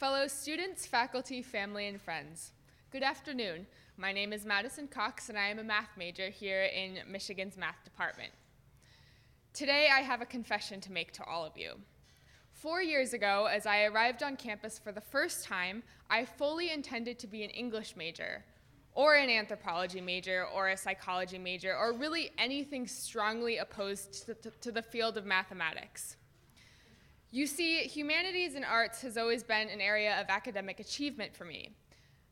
Fellow students, faculty, family, and friends, good afternoon. My name is Madison Cox, and I am a math major here in Michigan's math department. Today, I have a confession to make to all of you. 4 years ago, as I arrived on campus for the first time, I fully intended to be an English major, or an anthropology major, or a psychology major, or really anything strongly opposed to the field of mathematics. You see, humanities and arts has always been an area of academic achievement for me.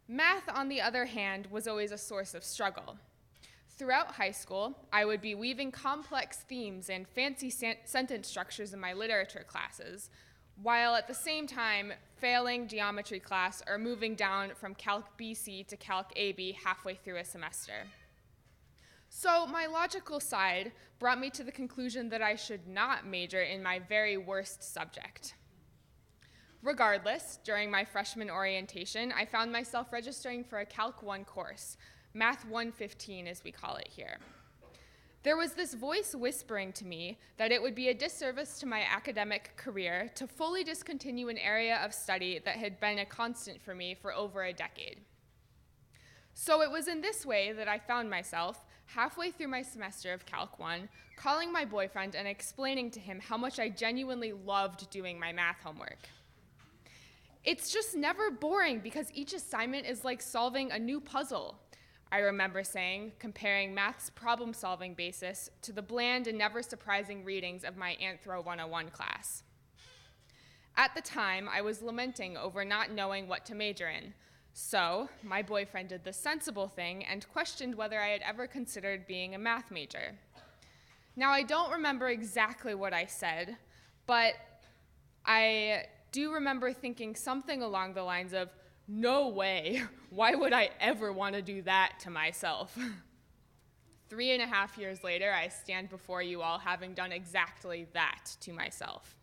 Math, on the other hand, was always a source of struggle. Throughout high school, I would be weaving complex themes and fancy sentence structures in my literature classes, while at the same time failing geometry class or moving down from Calc BC to Calc AB halfway through a semester. So my logical side brought me to the conclusion that I should not major in my very worst subject. Regardless, during my freshman orientation, I found myself registering for a Calc 1 course, Math 115 as we call it here. There was this voice whispering to me that it would be a disservice to my academic career to fully discontinue an area of study that had been a constant for me for over a decade. So it was in this way that I found myself, halfway through my semester of Calc 1, calling my boyfriend and explaining to him how much I genuinely loved doing my math homework. It's just never boring because each assignment is like solving a new puzzle, I remember saying, comparing math's problem-solving basis to the bland and never surprising readings of my Anthro 101 class. At the time, I was lamenting over not knowing what to major in, so my boyfriend did the sensible thing and questioned whether I had ever considered being a math major. Now, I don't remember exactly what I said, but I do remember thinking something along the lines of, "No way, why would I ever want to do that to myself?" 3.5 years later, I stand before you all having done exactly that to myself.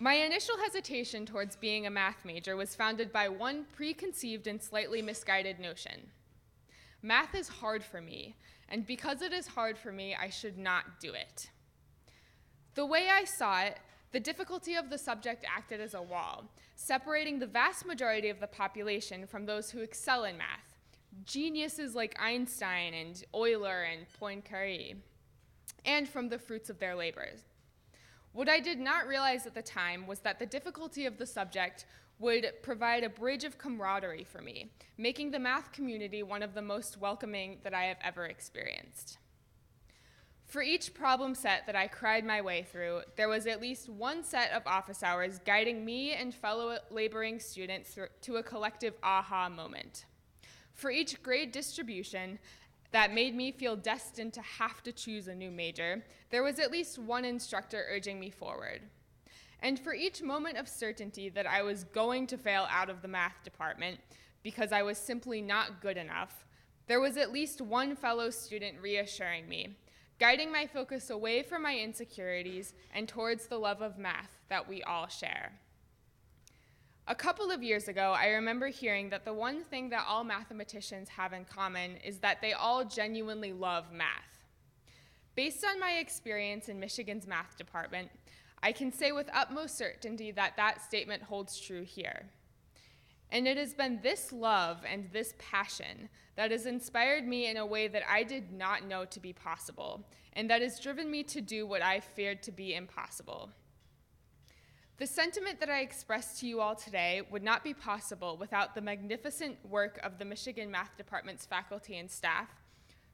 My initial hesitation towards being a math major was founded by one preconceived and slightly misguided notion. Math is hard for me, and because it is hard for me, I should not do it. The way I saw it, the difficulty of the subject acted as a wall, separating the vast majority of the population from those who excel in math, geniuses like Einstein and Euler and Poincaré, and from the fruits of their labors. What I did not realize at the time was that the difficulty of the subject would provide a bridge of camaraderie for me, making the math community one of the most welcoming that I have ever experienced. For each problem set that I cried my way through, there was at least one set of office hours guiding me and fellow laboring students to a collective aha moment. For each grade distribution that made me feel destined to have to choose a new major, there was at least one instructor urging me forward. And for each moment of certainty that I was going to fail out of the math department because I was simply not good enough, there was at least one fellow student reassuring me, guiding my focus away from my insecurities and towards the love of math that we all share. A couple of years ago, I remember hearing that the one thing that all mathematicians have in common is that they all genuinely love math. Based on my experience in Michigan's math department, I can say with utmost certainty that that statement holds true here. And it has been this love and this passion that has inspired me in a way that I did not know to be possible, and that has driven me to do what I feared to be impossible. The sentiment that I express to you all today would not be possible without the magnificent work of the Michigan Math Department's faculty and staff,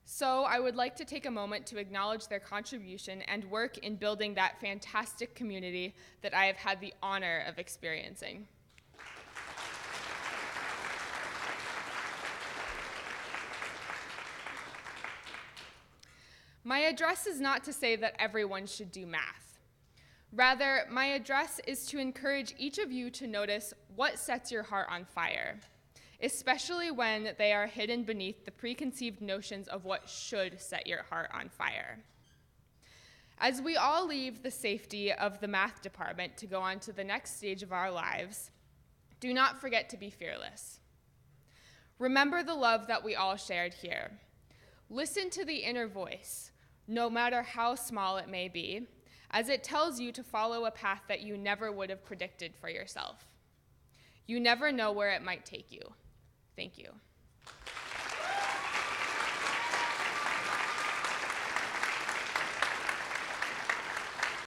so I would like to take a moment to acknowledge their contribution and work in building that fantastic community that I have had the honor of experiencing. My address is not to say that everyone should do math. Rather, my address is to encourage each of you to notice what sets your heart on fire, especially when they are hidden beneath the preconceived notions of what should set your heart on fire. As we all leave the safety of the math department to go on to the next stage of our lives, do not forget to be fearless. Remember the love that we all shared here. Listen to the inner voice. no matter how small it may be, as it tells you to follow a path that you never would have predicted for yourself. You never know where it might take you. Thank you.